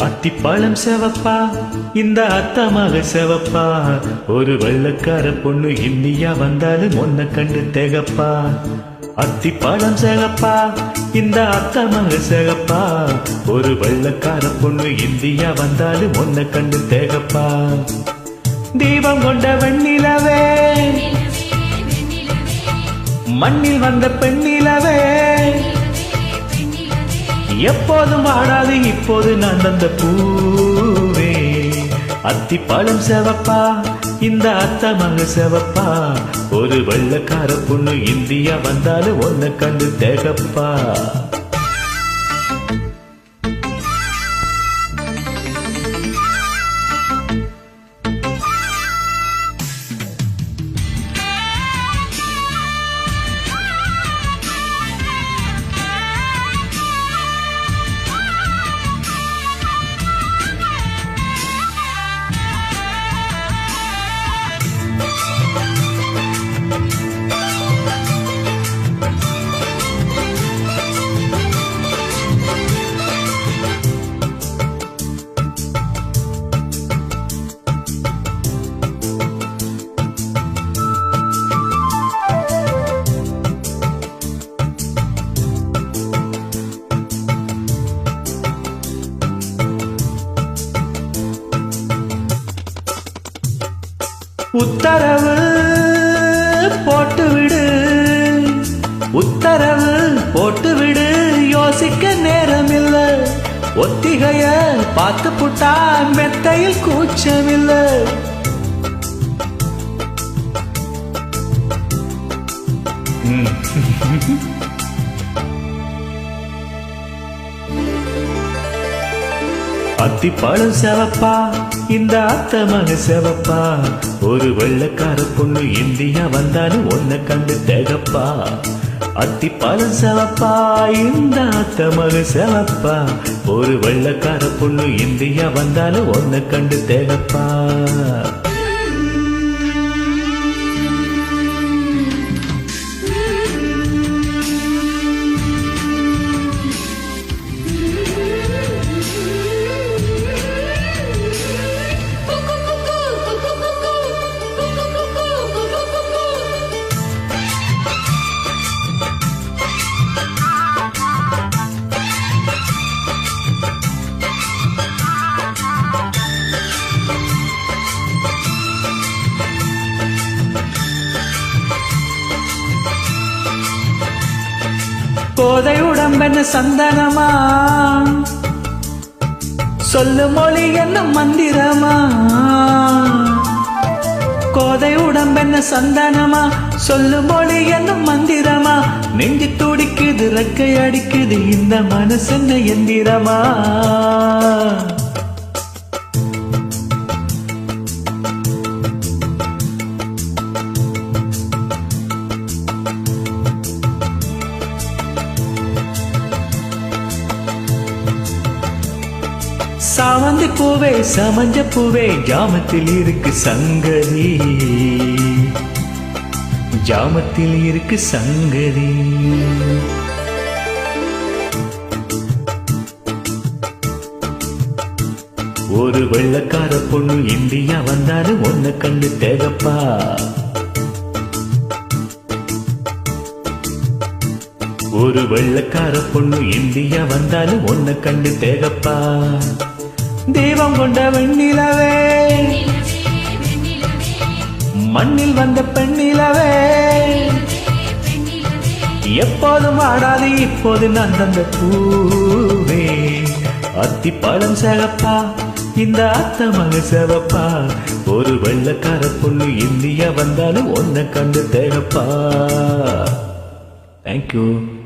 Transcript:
அத்திப்பழம் செவப்பா இந்த அத்தமாக செவப்பா ஒரு வெள்ளக்கார பொண்ணு இந்தியா வந்தாலும் ஒன்ன கண்டு திகப்பா அத்திப்பழம் செவப்பா இந்த அத்தமாக செவப்பா ஒரு வெள்ளக்கார பொண்ணு இந்தியா வந்தாலும் ஒன்ன கண்டு திகப்பா தீபம் கொண்ட வெண்ணிலவே மண்ணில் வந்த பெண்ணிலவே எப்போதும் ஆடாது இப்போது நான் தந்த பூவே அத்திப்பழம் செவப்பா இந்த அத்தமாக செவப்பா ஒரு வெள்ளக்கார பொண்ணு இந்தியா வந்தாலும் ஒன்ன கண்டு திகப்பா உத்தரவு போட்டுவிடு உத்தரவு போட்டுவிடு யோசிக்க நேரமில்ல ஒத்திகைய பார்த்து புட்டா மெத்தையில் கூச்சமில்லை அத்திப்பழம் செவப்பா இந்த அத்தமாக செவப்பா ஒரு வெள்ளக்கார பொண்ணு இந்தியா வந்தாலும் ஒன்ன கண்டு திகப்பா அத்திப்பழம் செவப்பா இந்த அத்தமாக செவப்பா ஒரு வெள்ளக்கார பொண்ணு இந்தியா வந்தாலும் ஒன்ன கண்டு திகப்பா கோதை உடம்பென்ன சந்தனமா சொல்லு மொழி என்ன மந்திரமா கோதை உடம்பென்ன சந்தனமா சொல்லு மொழி என்ன மந்திரமா நெஞ்சு துடிக்குது ரெக்கை அடிக்குது இந்த மனசென்ன எந்திரமா சாமந்தி பூவே சமஞ்ச பூவே ஜாமத்தில் இருக்கு சங்கதி ஜாமத்தில் இருக்கு சங்கதி ஒரு வெள்ளக்கார பொண்ணு இந்தியா வந்தாலும் ஒன்ன கண்டு திகப்பா ஒரு வெள்ளக்கார பொண்ணு இந்தியா வந்தாலும் ஒன்ன கண்டு திகப்பா தீபம் கொண்ட வெண்ணிலவே மண்ணில் வந்த பெண்ணிலவே எப்போதும் ஆடாது இப்போது நான் தந்த பூவே அத்திப்பழம் செவப்பா இந்த அத்தமாக செவப்பா ஒரு வெள்ளக்கார பொண்ணு இந்தியா வந்தாலும் ஒன்ன கண்டு திகப்பா. Thank you.